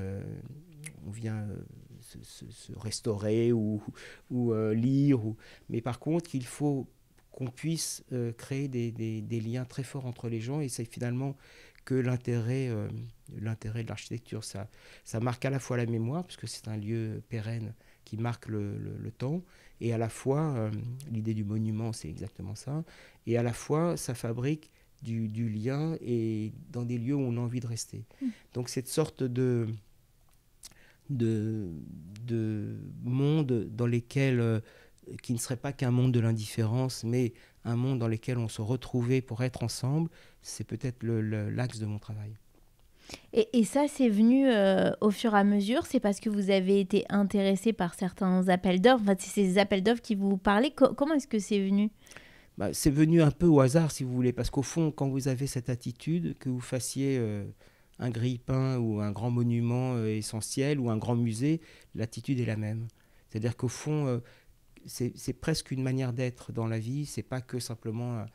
se restaurer ou lire, mais par contre il faut qu'on puisse créer des liens très forts entre les gens, et c'est finalement que l'intérêt de l'architecture. Ça marque à la fois la mémoire, puisque c'est un lieu pérenne qui marque le temps, et à la fois, l'idée du monument, c'est exactement ça, et à la fois, ça fabrique du lien et dans des lieux où on a envie de rester. Donc cette sorte de monde dans lesquels... qui ne serait pas qu'un monde de l'indifférence, mais un monde dans lequel on se retrouvait pour être ensemble, c'est peut-être l'axe de mon travail. Et ça, c'est venu au fur et à mesure? C'est parce que vous avez été intéressé par certains appels d'offres? Enfin, c'est ces appels d'offres qui vous parlaient. Comment est-ce que c'est venu? C'est venu un peu au hasard, si vous voulez, parce qu'au fond, quand vous avez cette attitude, que vous fassiez un grille-pain ou un grand monument essentiel ou un grand musée, l'attitude est la même. C'est-à-dire qu'au fond... c'est presque une manière d'être dans la vie. C'est pas que simplement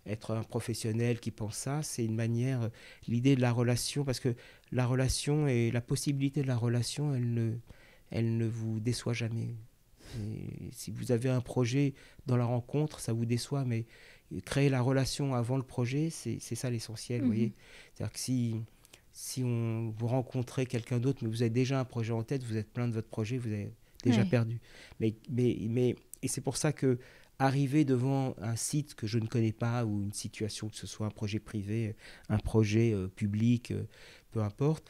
être un professionnel qui pense ça. C'est une manière, l'idée de la relation, parce que la relation et la possibilité de la relation, elle ne vous déçoit jamais. Et si vous avez un projet dans la rencontre, ça vous déçoit, mais créer la relation avant le projet, c'est ça l'essentiel. Vous voyez, c'est-à-dire que si vous rencontrez quelqu'un d'autre, mais vous avez déjà un projet en tête, vous êtes plein de votre projet, vous avez déjà Ouais. perdu. Et c'est pour ça que arriver devant un site que je ne connais pas ou une situation, que ce soit un projet privé, un projet public, peu importe,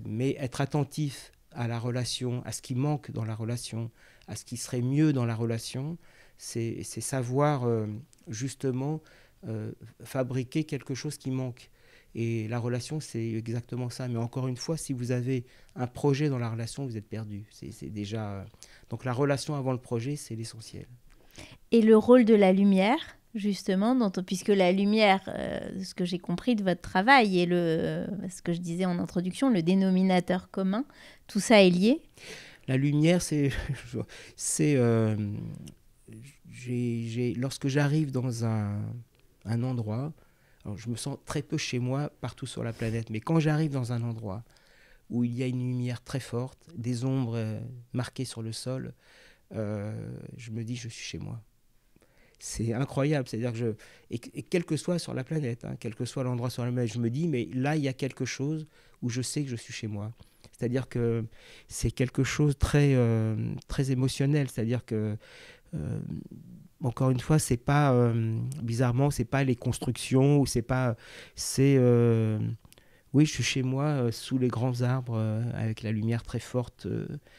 mais être attentif à la relation, à ce qui manque dans la relation, à ce qui serait mieux dans la relation, c'est savoir justement fabriquer quelque chose qui manque. Et la relation, c'est exactement ça. Mais encore une fois, si vous avez un projet dans la relation, vous êtes perdu. C'est déjà... Donc la relation avant le projet, c'est l'essentiel. Et le rôle de la lumière, justement, puisque la lumière, ce que j'ai compris de votre travail et ce que je disais en introduction, le dénominateur commun, tout ça est lié. La lumière, lorsque j'arrive dans un endroit, alors je me sens très peu chez moi partout sur la planète, mais quand j'arrive dans un endroit où il y a une lumière très forte, des ombres marquées sur le sol, je me dis je suis chez moi. C'est incroyable, c'est-à-dire que et quel que soit sur la planète, hein, quel que soit l'endroit sur la planète, je me dis mais là il y a quelque chose où je sais que je suis chez moi. C'est-à-dire que c'est quelque chose très émotionnel, c'est-à-dire que encore une fois, c'est pas bizarrement, c'est pas les constructions ou oui, je suis chez moi sous les grands arbres avec la lumière très forte.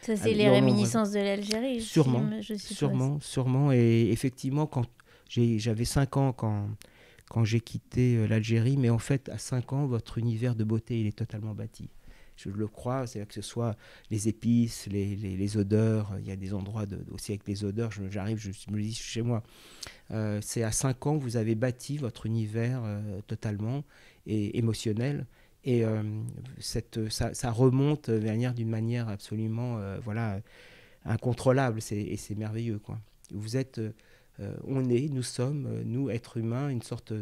Ça, c'est les réminiscences de l'Algérie, sûrement, je suppose. sûrement. Et effectivement, quand j'avais 5 ans quand j'ai quitté l'Algérie, mais en fait, à 5 ans, votre univers de beauté, il est totalement bâti. Je le crois, c'est que ce soit les épices, les odeurs, il y a des endroits aussi avec les odeurs, j'arrive, je me dis, je suis chez moi. C'est à 5 ans que vous avez bâti votre univers totalement et émotionnel. Et ça remonte d'une manière absolument incontrôlable, et c'est merveilleux, quoi. Vous êtes, nous sommes, nous, êtres humains, une sorte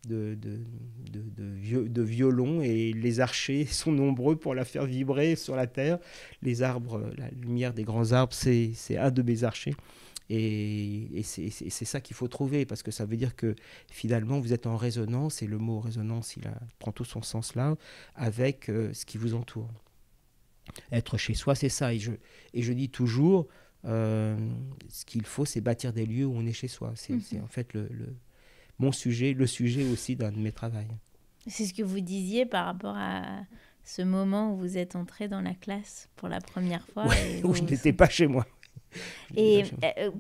de violon, et les archers sont nombreux pour la faire vibrer sur la terre. Les arbres, la lumière des grands arbres, c'est un de mes archers. Et c'est ça qu'il faut trouver, parce que ça veut dire que finalement vous êtes en résonance, et le mot résonance prend tout son sens là, avec ce qui vous entoure. Être chez soi, c'est ça. Et je dis toujours, ce qu'il faut, c'est bâtir des lieux où on est chez soi. C'est en fait le sujet aussi d'un de mes travaux. C'est ce que vous disiez par rapport à ce moment où vous êtes entré dans la classe pour la première fois. Ouais, où je n'étais pas chez moi. Et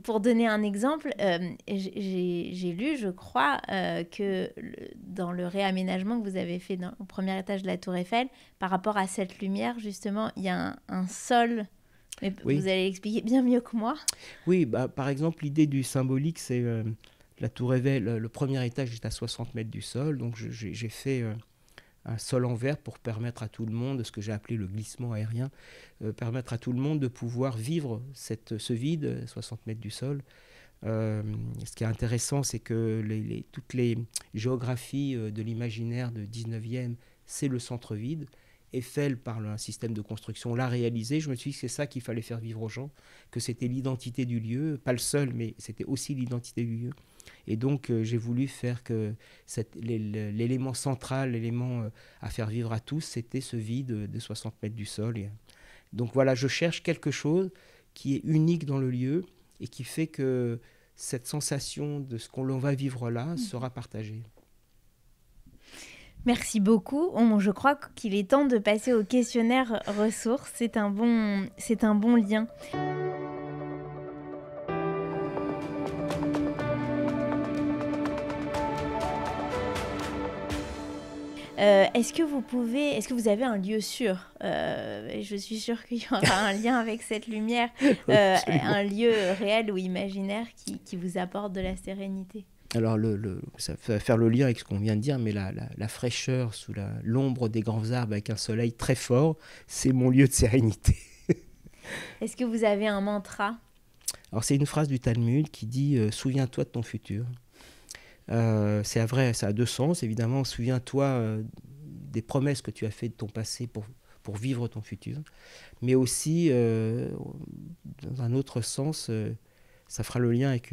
pour donner un exemple, j'ai lu, je crois, que dans le réaménagement que vous avez fait au premier étage de la Tour Eiffel, par rapport à cette lumière, justement, il y a un sol. Mais oui. Vous allez l'expliquer bien mieux que moi. Oui, par exemple, l'idée du symbolique, c'est la Tour Eiffel, le premier étage est à 60 mètres du sol, donc j'ai fait un sol en verre pour permettre à tout le monde, ce que j'ai appelé le glissement aérien, permettre à tout le monde de pouvoir vivre ce vide, 60 mètres du sol. Ce qui est intéressant, c'est que toutes les géographies de l'imaginaire de 19e, c'est le centre vide. Eiffel, par un système de construction, l'a réalisé. Je me suis dit que c'est ça qu'il fallait faire vivre aux gens, que c'était l'identité du lieu, pas le seul, mais c'était aussi l'identité du lieu. Et donc, j'ai voulu faire que l'élément central, l'élément à faire vivre à tous, c'était ce vide de 60 mètres du sol. Donc voilà, je cherche quelque chose qui est unique dans le lieu et qui fait que cette sensation de ce qu'on va vivre là sera partagée. Merci beaucoup. Je crois qu'il est temps de passer au questionnaire ressources. C'est un bon lien. Est-ce que vous avez un lieu sûr je suis sûre qu'il y aura un lien avec cette lumière, un lieu réel ou imaginaire qui vous apporte de la sérénité. Alors, ça va faire le lien avec ce qu'on vient de dire, mais la fraîcheur sous l'ombre des grands arbres avec un soleil très fort, c'est mon lieu de sérénité. Est-ce que vous avez un mantra ? Alors, c'est une phrase du Talmud qui dit « Souviens-toi de ton futur ». C'est vrai, ça a deux sens, évidemment. Souviens-toi des promesses que tu as faites de ton passé pour vivre ton futur. Mais aussi, dans un autre sens, ça fera le lien avec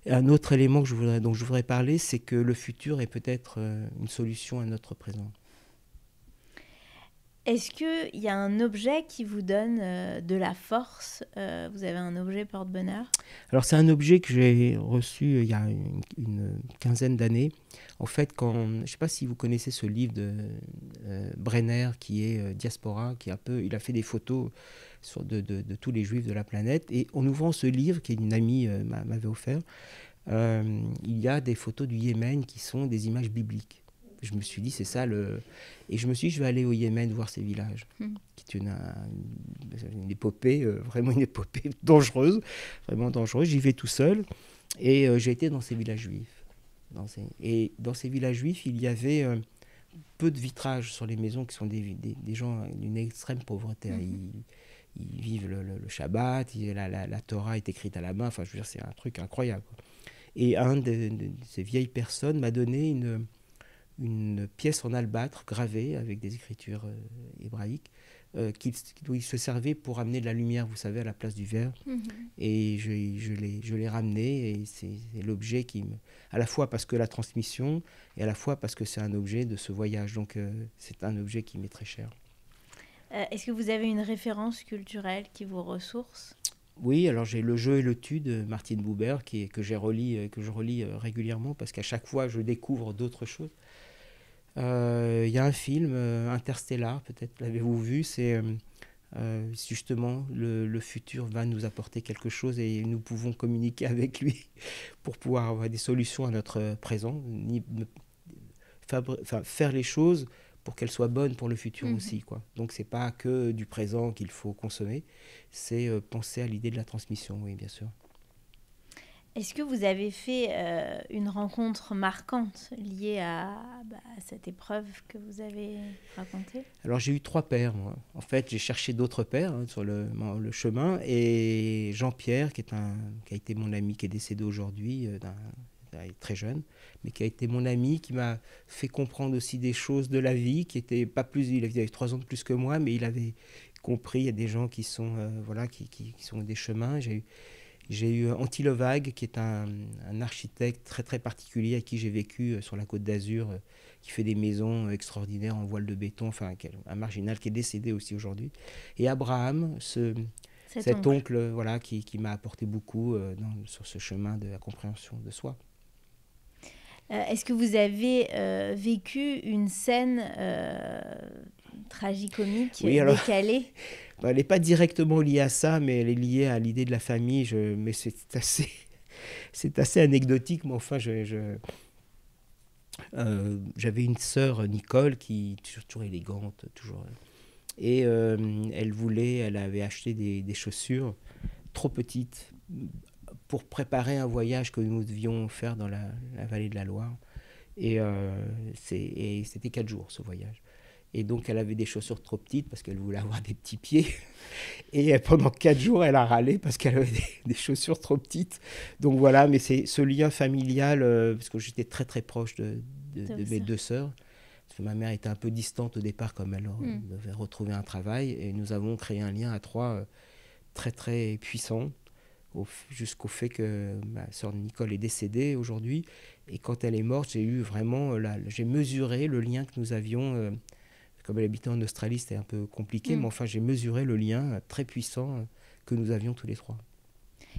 un autre élément dont je voudrais parler, c'est que le futur est peut-être une solution à notre présent. Est-ce qu'il y a un objet qui vous donne de la force? Vous avez un objet porte-bonheur? Alors c'est un objet que j'ai reçu il y a une quinzaine d'années. En fait, je ne sais pas si vous connaissez ce livre de Brenner qui est Diaspora, qui est il a fait des photos de tous les juifs de la planète. Et en ouvrant ce livre, qu'une amie m'avait offert, il y a des photos du Yémen qui sont des images bibliques. Je me suis dit, c'est ça le... Et je me suis dit, je vais aller au Yémen voir ces villages, qui est une épopée, vraiment une épopée dangereuse, vraiment dangereuse. J'y vais tout seul et j'ai été dans ces villages juifs. Et dans ces villages juifs, il y avait peu de vitrages sur les maisons qui sont des gens d'une extrême pauvreté. Ils vivent le Shabbat, la Torah est écrite à la main, enfin je veux dire, c'est un truc incroyable, quoi. Et un de ces vieilles personnes m'a donné une pièce en albâtre gravée avec des écritures hébraïques où il se servait pour amener de la lumière, vous savez, à la place du verre. Et je l'ai ramené et c'est l'objet à la fois parce que la transmission et à la fois parce que c'est un objet de ce voyage. Donc c'est un objet qui m'est très cher. Est-ce que vous avez une référence culturelle qui vous ressource? Oui, alors j'ai Le jeu et le tu de Martine Buber que je relis régulièrement parce qu'à chaque fois je découvre d'autres choses. Il y a un film, Interstellar, peut-être l'avez-vous vu, c'est justement le futur va nous apporter quelque chose et nous pouvons communiquer avec lui pour pouvoir avoir des solutions à notre présent, faire les choses pour qu'elles soient bonnes pour le futur aussi, quoi. Donc c'est pas que du présent qu'il faut consommer, c'est penser à l'idée de la transmission, oui, bien sûr. Est-ce que vous avez fait une rencontre marquante liée à cette épreuve que vous avez racontée? Alors j'ai eu 3 pères, moi. En fait, j'ai cherché d'autres pères sur le chemin. Et Jean-Pierre, qui a été mon ami, qui est décédé aujourd'hui, très jeune, mais qui a été mon ami, qui m'a fait comprendre aussi des choses de la vie, qui était pas plus, il avait 3 ans de plus que moi, mais il avait compris. Il y a des gens qui sont, qui sont des chemins. J'ai eu Antti Levague, qui est un architecte très très particulier avec qui j'ai vécu sur la Côte d'Azur, qui fait des maisons extraordinaires en voile de béton, enfin un marginal qui est décédé aussi aujourd'hui. Et Abraham, cet oncle voilà, qui m'a apporté beaucoup sur ce chemin de la compréhension de soi. Est-ce que vous avez vécu une scène tragicomique, décalée? Elle n'est pas directement liée à ça, mais elle est liée à l'idée de la famille. Mais c'est assez anecdotique, mais enfin, j'avais une sœur, Nicole, qui est toujours élégante, toujours. Et elle avait acheté des chaussures trop petites pour préparer un voyage que nous devions faire dans la vallée de la Loire. Et c'était 4 jours, ce voyage. Et donc, elle avait des chaussures trop petites parce qu'elle voulait avoir des petits pieds. Et pendant 4 jours, elle a râlé parce qu'elle avait des chaussures trop petites. Donc voilà, mais c'est ce lien familial, parce que j'étais très très proche de mes 2 sœurs. Parce que ma mère était un peu distante au départ, comme elle devait retrouver un travail. Et nous avons créé un lien à 3 très très puissant, jusqu'au fait que ma sœur Nicole est décédée aujourd'hui. Et quand elle est morte, j'ai mesuré le lien que nous avions. Comme elle habitait en Australie, c'était un peu compliqué, mais enfin, j'ai mesuré le lien très puissant que nous avions tous les 3.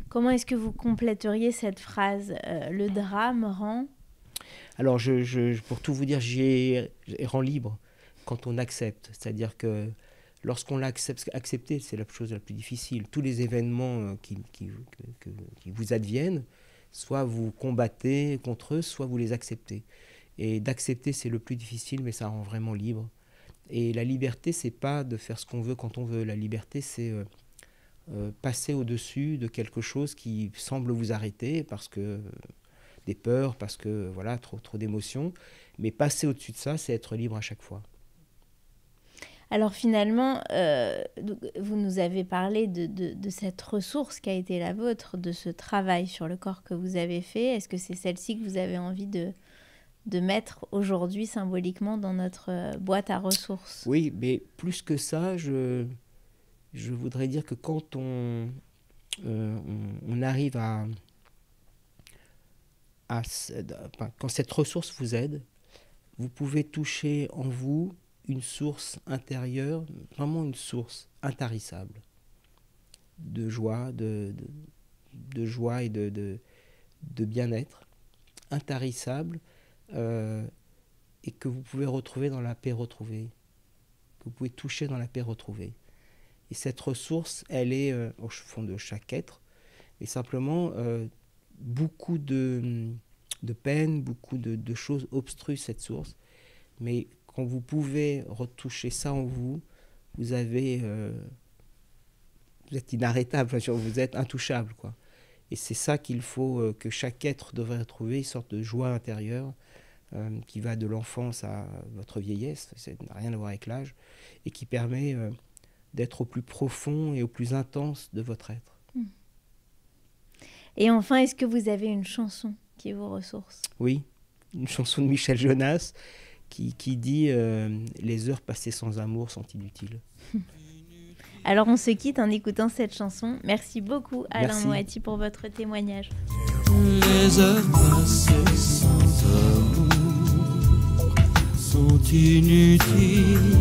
Comment est-ce que vous compléteriez cette phrase? Le drame rend... Alors, pour tout vous dire, rend libre quand on accepte. C'est-à-dire que lorsqu'on l'accepte, accepter, c'est la chose la plus difficile. Tous les événements qui vous adviennent, soit vous combattez contre eux, soit vous les acceptez. Et d'accepter, c'est le plus difficile, mais ça rend vraiment libre. Et la liberté, c'est pas de faire ce qu'on veut quand on veut. La liberté, c'est passer au-dessus de quelque chose qui semble vous arrêter parce que des peurs, parce que voilà, trop d'émotions. Mais passer au-dessus de ça, c'est être libre à chaque fois. Alors finalement, vous nous avez parlé de cette ressource qui a été la vôtre, de ce travail sur le corps que vous avez fait. Est-ce que c'est celle-ci que vous avez envie de mettre aujourd'hui symboliquement dans notre boîte à ressources? Oui, mais plus que ça, je voudrais dire que quand on arrive quand cette ressource vous aide, vous pouvez toucher en vous une source intérieure, vraiment une source intarissable de joie, de joie et de bien-être, intarissable, et que vous pouvez retrouver dans la paix retrouvée, que vous pouvez toucher dans la paix retrouvée. Et cette ressource, elle est au fond de chaque être, et simplement beaucoup de peine, beaucoup de choses obstruent cette source, mais quand vous pouvez retoucher ça en vous, vous êtes inarrêtable, vous êtes intouchable, quoi. Et c'est ça qu'il faut, que chaque être devrait trouver, une sorte de joie intérieure qui va de l'enfance à votre vieillesse, ça n'a rien à voir avec l'âge, et qui permet d'être au plus profond et au plus intense de votre être. Et enfin, est-ce que vous avez une chanson qui vous ressource? Oui, une chanson de Michel Jonas qui dit les heures passées sans amour sont inutiles. Alors on se quitte en écoutant cette chanson. Merci beaucoup Alain Moatti pour votre témoignage. Les heures passées sans amour sont inutiles.